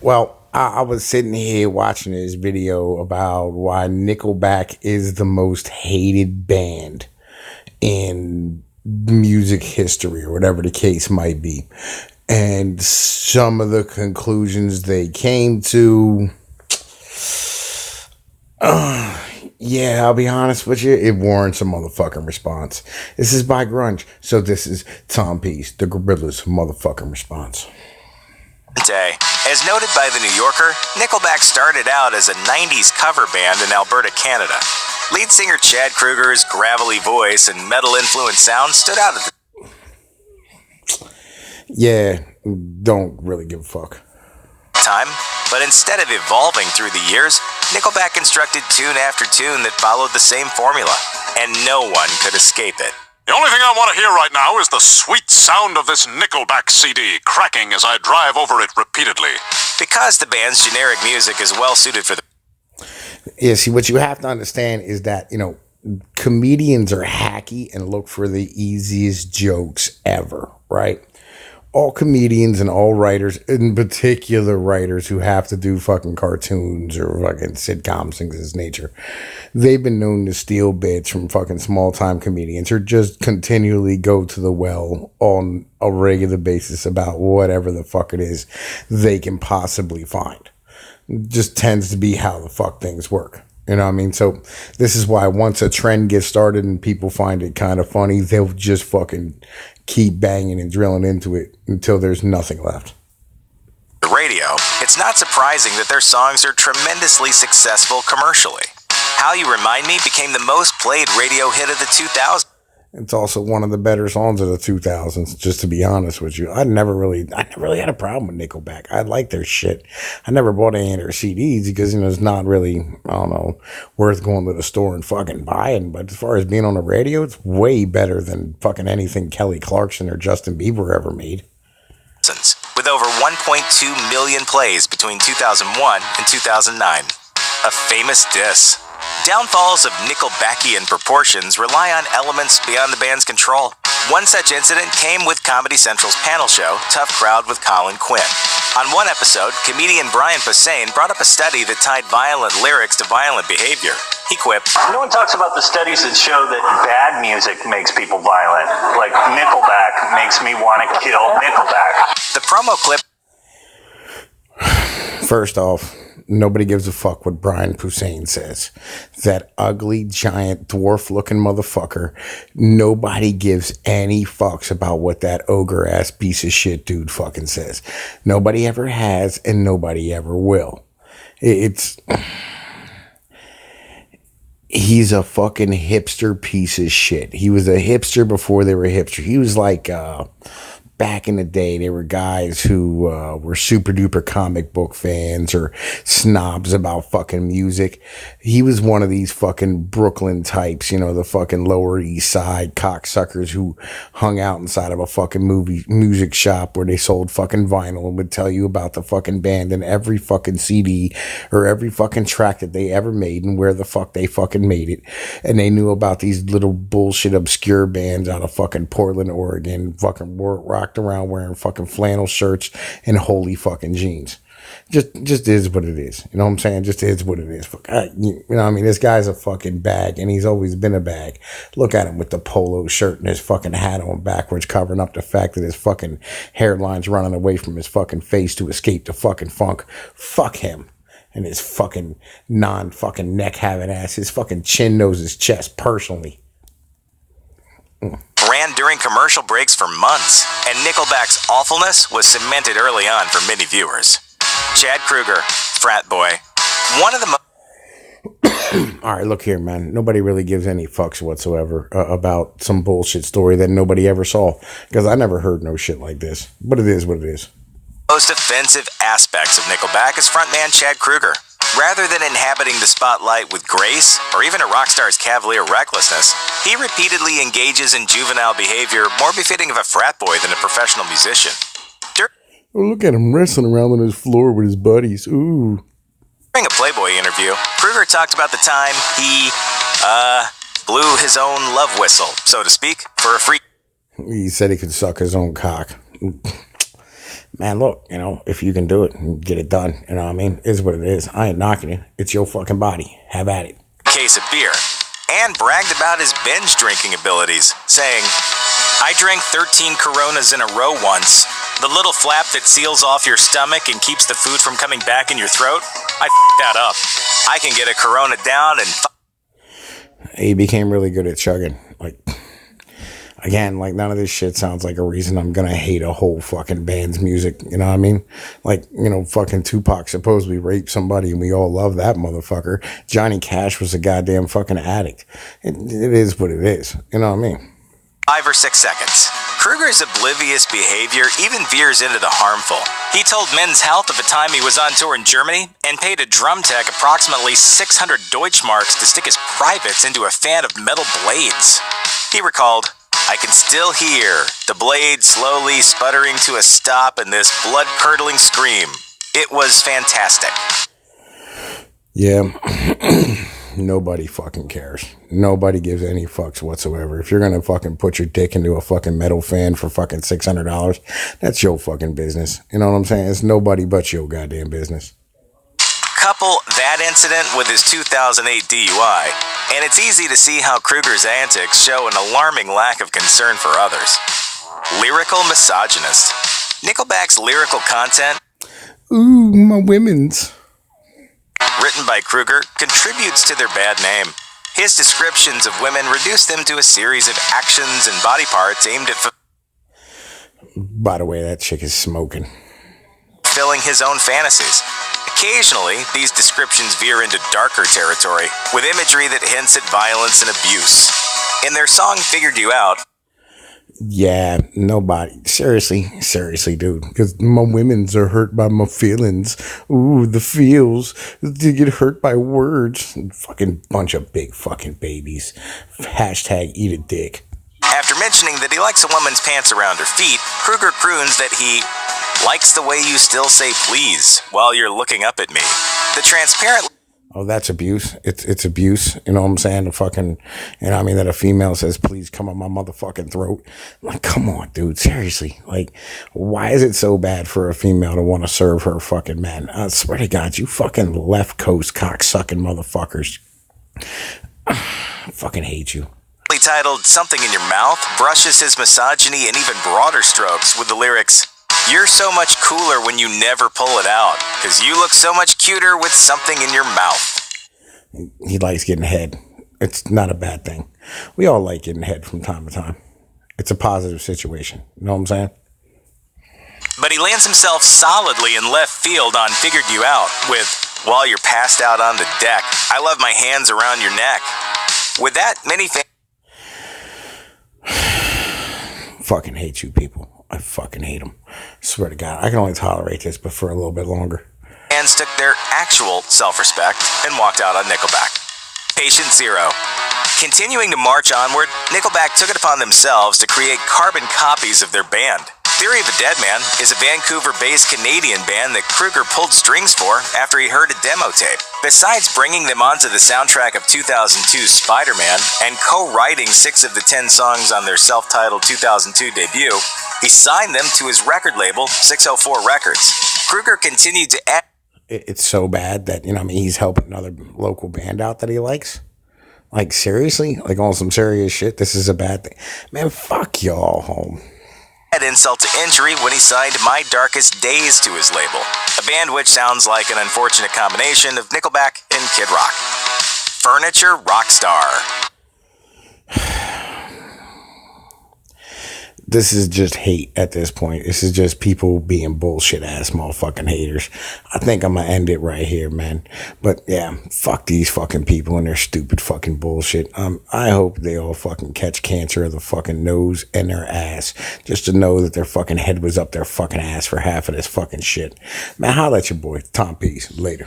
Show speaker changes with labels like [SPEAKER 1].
[SPEAKER 1] Well, I was sitting here watching this video about why Nickleback is the most hated band in music history, or whatever the case might be. And some of the conclusions they came to, yeah, I'll be honest with you, it warrants a motherfucking response. This is by Grunge, so this is Tom Peace, the Gorilla's motherfucking response.
[SPEAKER 2] Day. As noted by the New Yorker, Nickleback started out as a 90s cover band in Alberta, Canada. Lead singer Chad Kroeger's gravelly voice and metal-influenced sound stood out at the
[SPEAKER 1] Yeah, don't really give a fuck.
[SPEAKER 2] Time, but instead of evolving through the years, Nickleback constructed tune after tune that followed the same formula, and no one could escape it.
[SPEAKER 3] The only thing I want to hear right now is the sweet sound of this Nickleback CD cracking as I drive over it repeatedly.
[SPEAKER 2] Because the band's generic music is well suited for the...
[SPEAKER 1] Yeah, see, what you have to understand is that, comedians are hacky and look for the easiest jokes ever, right? All comedians and all writers, in particular writers who have to do fucking cartoons or fucking sitcoms, things of this nature, they've been known to steal bits from fucking small-time comedians or just continually go to the well on a regular basis about whatever the fuck it is they can possibly find. It just tends to be how the fuck things work. You know what I mean? So this is why once a trend gets started and people find it kind of funny, they'll just fucking keep banging and drilling into it until there's nothing left.
[SPEAKER 2] The radio, it's not surprising that their songs are tremendously successful commercially. How You Remind Me became the most played radio hit of the 2000s.
[SPEAKER 1] It's also one of the better songs of the 2000s, just to be honest with you. I never really had a problem with Nickelback. I like their shit. I never bought any of their CDs because, it's not really, worth going to the store and fucking buying. But as far as being on the radio, it's way better than fucking anything Kelly Clarkson or Justin Bieber ever made.
[SPEAKER 2] With over 1.2 million plays between 2001 and 2009. A famous diss. Downfalls of Nickelbackian proportions rely on elements beyond the band's control. One such incident came with Comedy Central's panel show, Tough Crowd with Colin Quinn. On one episode, comedian Brian Posehn brought up a study that tied violent lyrics to violent behavior. He quipped,
[SPEAKER 4] "No one talks about the studies that show that bad music makes people violent. Like Nickelback makes me want to kill Nickelback."
[SPEAKER 2] The promo clip...
[SPEAKER 1] First off, nobody gives a fuck what Brian Posehn says. That ugly, giant, dwarf-looking motherfucker. Nobody gives any fucks about what that ogre-ass piece of shit dude fucking says. Nobody ever has, and nobody ever will. He's a fucking hipster piece of shit. He was a hipster before they were hipster. He was like... back in the day, there were guys who were super duper comic book fans or snobs about fucking music. He was one of these fucking Brooklyn types, the fucking Lower East Side cocksuckers who hung out inside of a fucking music shop where they sold fucking vinyl and would tell you about the fucking band and every fucking CD or every fucking track that they ever made and where the fuck they fucking made it. And they knew about these little bullshit obscure bands out of fucking Portland, Oregon, fucking rock around wearing fucking flannel shirts and holy fucking jeans. Just is what it is. You know what I'm saying? Just is what it is. This guy's a fucking bag, and he's always been a bag. Look at him with the polo shirt and his fucking hat on backwards, covering up the fact that his fucking hairline's running away from his fucking face to escape the fucking funk. Fuck him. And his fucking non-fucking neck-having ass. His fucking chin knows his chest personally.
[SPEAKER 2] Ran during commercial breaks for months, and Nickelback's awfulness was cemented early on for many viewers. Chad Kroeger, frat boy, one of the most...
[SPEAKER 1] All right, look here, man. Nobody really gives any fucks whatsoever about some bullshit story that nobody ever saw, because I never heard no shit like this. But it is what it is.
[SPEAKER 2] Most offensive aspects of Nickelback is frontman Chad Kroeger. Rather than inhabiting the spotlight with grace, or even a rock star's cavalier recklessness, he repeatedly engages in juvenile behavior more befitting of a frat boy than a professional musician.
[SPEAKER 1] Look at him wrestling around on his floor with his buddies. Ooh.
[SPEAKER 2] During a Playboy interview, Kroeger talked about the time he, blew his own love whistle, so to speak, for a free...
[SPEAKER 1] He said he could suck his own cock. man, look, you know, if you can do it and get it done, you know what I mean? It's what it is. I ain't knocking you. It's your fucking body. Have at it.
[SPEAKER 2] Case of beer, and bragged about his binge drinking abilities, saying, I drank 13 Coronas in a row once. The little flap that seals off your stomach and keeps the food from coming back in your throat, I f***ed that up. I can get a Corona down and
[SPEAKER 1] he became really good at chugging. Like, again, like, none of this shit sounds like a reason I'm gonna hate a whole fucking band's music. You know what I mean? Like, you know, fucking Tupac supposedly raped somebody and we all love that motherfucker. Johnny Cash was a goddamn fucking addict. It is what it is. You know what I mean?
[SPEAKER 2] 5 or 6 seconds. Kruger's oblivious behavior even veers into the harmful. He told Men's Health of a time he was on tour in Germany and paid a drum tech approximately 600 Deutschmarks to stick his privates into a fan of metal blades. He recalled, I can still hear the blade slowly sputtering to a stop and this blood-curdling scream. It was fantastic.
[SPEAKER 1] Yeah. Nobody fucking cares. Nobody gives any fucks whatsoever. If you're gonna fucking put your dick into a fucking metal fan for fucking $600, that's your fucking business. You know what I'm saying? It's nobody but your goddamn business.
[SPEAKER 2] Couple that incident with his 2008 DUI, and it's easy to see how Kruger's antics show an alarming lack of concern for others. Lyrical misogynist. Nickleback's lyrical content,
[SPEAKER 1] ooh, my women's,
[SPEAKER 2] written by Kruger, contributes to their bad name. His descriptions of women reduce them to a series of actions and body parts aimed at
[SPEAKER 1] by the way, that chick is smoking.
[SPEAKER 2] fulfilling his own fantasies. Occasionally, these descriptions veer into darker territory, with imagery that hints at violence and abuse. In their song Figured You Out,
[SPEAKER 1] Yeah, nobody. Seriously, dude. Because my women's are hurt by my feelings. Ooh, the feels. They get hurt by words. Fucking bunch of big fucking babies. Hashtag eat a dick.
[SPEAKER 2] after mentioning that he likes a woman's pants around her feet, Kruger croons that he likes the way you still say please while you're looking up at me. The transparent...
[SPEAKER 1] Oh, that's abuse. It's abuse. You know what I'm saying? The fucking, you know what I mean? That a female says, please come on my motherfucking throat. Like, come on, dude. Seriously. Like, why is it so bad for a female to want to serve her fucking man? I swear to God, you fucking left coast cocksucking motherfuckers. I fucking hate you.
[SPEAKER 2] titled Something in Your Mouth brushes his misogyny in even broader strokes with the lyrics, "You're so much cooler when you never pull it out, 'cause you look so much cuter with something in your mouth."
[SPEAKER 1] He likes getting head. It's not a bad thing. We all like getting head from time to time. It's a positive situation. You know what I'm saying?
[SPEAKER 2] But he lands himself solidly in left field on Figured You Out with, "While you're passed out on the deck, I love my hands around your neck." With that, many
[SPEAKER 1] Fucking hate you people. I fucking hate them. Swear to God. I can only tolerate this, but for a little bit longer.
[SPEAKER 2] fans took their actual self-respect and walked out on Nickelback. Patient Zero. Continuing to march onward, Nickelback took it upon themselves to create carbon copies of their band. Theory of a Dead Man is a Vancouver-based Canadian band that Kruger pulled strings for after he heard a demo tape. Besides bringing them onto the soundtrack of 2002's Spider-Man and co-writing 6 of the 10 songs on their self-titled 2002 debut, he signed them to his record label, 604 Records. Kruger continued to add...
[SPEAKER 1] It's so bad that, you know, I mean, he's helping another local band out that he likes. Like, seriously? Like, on some serious shit? This is a bad thing. Man, fuck y'all home.
[SPEAKER 2] Add insult to injury when he signed My Darkest Days to his label, a band which sounds like an unfortunate combination of Nickelback and Kid Rock. Furniture Rockstar.
[SPEAKER 1] This is just hate at this point. This is just people being bullshit ass motherfucking haters. I think I'm gonna end it right here, man. But yeah, fuck these fucking people and their stupid fucking bullshit. I hope they all fucking catch cancer of the fucking nose and their ass, just to know that their fucking head was up their fucking ass for half of this fucking shit. Man, holla at your boy, Tom Peace. Later.